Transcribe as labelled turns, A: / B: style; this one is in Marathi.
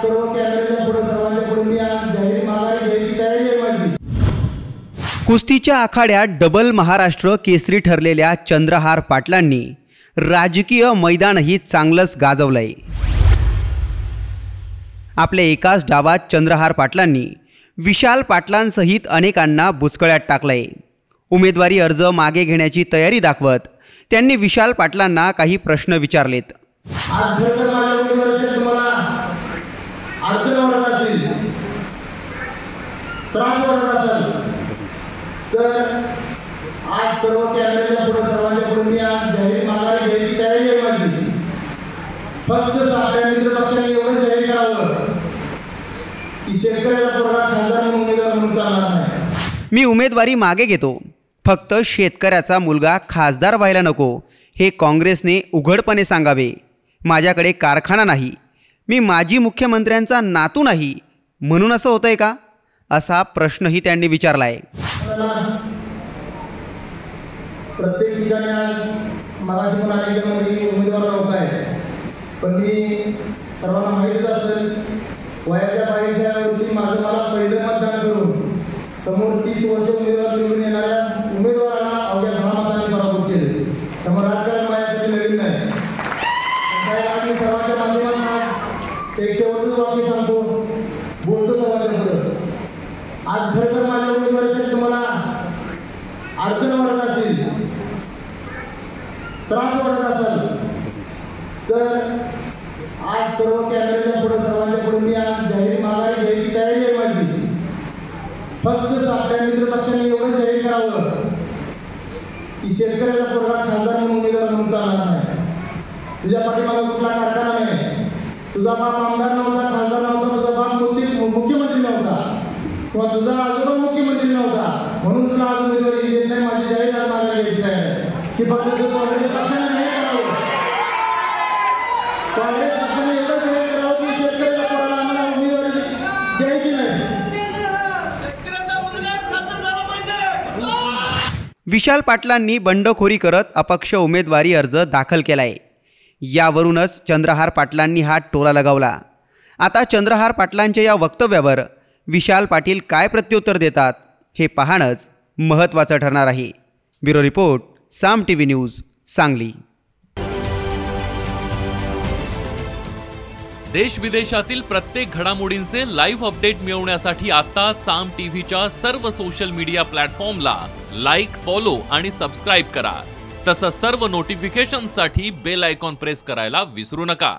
A: सर्व कॅमेऱ्याच्या पुढे सर्वांच्या पुढे मी आज जाहीर माघारी घ्यायची तयारी आहे माझी।
B: कुस्तीच्या आखाड्यात डबल महाराष्ट्र केसरी ठरलेल्या चंद्रहार पाटलांनी राजकीय मैदानही चांगलंच गाजवलंय। आपल्या एकाच डावात चंद्रहार पाटलांनी विशाल पाटलांसहित अनेकांना बुचकळ्यात टाकलंय। उमेदवारी अर्ज मागे घेण्याची तयारी दाखवत त्यांनी विशाल पाटलांना काही प्रश्न विचारलेत।
A: आज जर का माझ्या उमेदवारीसाठी तुम्हाला अडचण वाटत असेल, त्रास वाटत असेल, तर आज सर्व कॅमेऱ्याच्या पुढे सर्वांच्या पुढे मी आज जाहीर माघारी घ्यायची तयारी आहे माझी। फक्त आपल्या मित्र पक्षाने एवढं जाहीर करावं की शेतकऱ्याचा पोरगा खासदार म्हणून उमेदवार म्हणून चालणार नाही।
B: मी उमेदवारी मागे घेतो, फक्त शेतकऱ्याचा मुलगा खासदार व्हायला नको हे काँग्रेसने उघडपणे सांगावे। माझ्याकडे कारखाना नाही, मी माजी मुख्यमंत्र्यांचा नातू नाही, म्हणून असं होतंय का, असा प्रश्नही त्यांनी विचारलाय।
A: प्रत्येक ठिकाणी आज मगाशी पण अनेकांमध्ये उमेदवार नव्हता आहे, पण मी सर्वांना माहितीच असेल वयाच्या 22व्या वर्षी माझं मला पहिलं मतदान करून समोर 30 वर्ष उमेदवार निवडून येणाऱ्या उमेदवारांना अवघ्या 10 मतांनी पराभूत केले। त्यामुळे राजकारण माझ्यासाठी नवीन नाही। मी सर्वांच्या माध्यमातून आज एक शेवटचं वाक्य सांगतो, बोलतो सर्वांच्या पुढे। आज खरं तर माझ्या उमेदवारीसाठी तुम्हाला अडचण वाटत असेल, त्रास वाटत असेल, तर आज सर्व कॅमेऱ्याच्या पुढे सर्वांच्या पुढे मी आज जाहीर माघारी घ्यायची तयारी आहे माझी। फक्त आपल्या मित्र पक्षाने एवढं जाहीर करावं की शेतकऱ्याचा पोरगा खासदार म्हणून उमेदवार म्हणून चालणार नाही। तुझ्या पाठीमागे कुठला कारखाना नाही, तुझा बाप आमदार नव्हता, खासदार नव्हता, तुझा बाप मुख्यमंत्री नव्हता किंवा तुझा आजोबा मुख्यमंत्री नव्हता, म्हणून तुला आज उमेदवारी देत नाही। माझी जाहीर माघारी घ्यायची आहे की फक्त काँग्रेस पक्षाने नाही करावं, काँग्रेस पक्षाने एवढं जाहीर करावं की शेतकऱ्याच्या पोराला आम्हाला उमेदवारी द्यायची नाही।
B: विशाल पाटलांनी बंडखोरी करत अपक्ष उमेदवारी अर्ज दाखल केलाय। यावरूनच चंद्रहार पाटलांनी हा टोला लगावला। आता चंद्रहार पाटलांच्या या वक्तव्यावर विशाल पाटील काय प्रत्युत्तर देतात हे पाहणंच महत्त्वाचं ठरणार आहे। ब्युरो रिपोर्ट, साम टीव्ही न्यूज, सांगली।
C: देश विदेशातील प्रत्येक घडामोडींचे लाईव्ह अपडेट मिळवण्यासाठी आता साम टीव्हीच्या सर्व सोशल मीडिया प्लॅटफॉर्मला लाईक, फॉलो आणि सबस्क्राईब करा। तसंच सर्व नोटिफिकेशनसाठी बेल आयकॉन प्रेस करायला विसरू नका।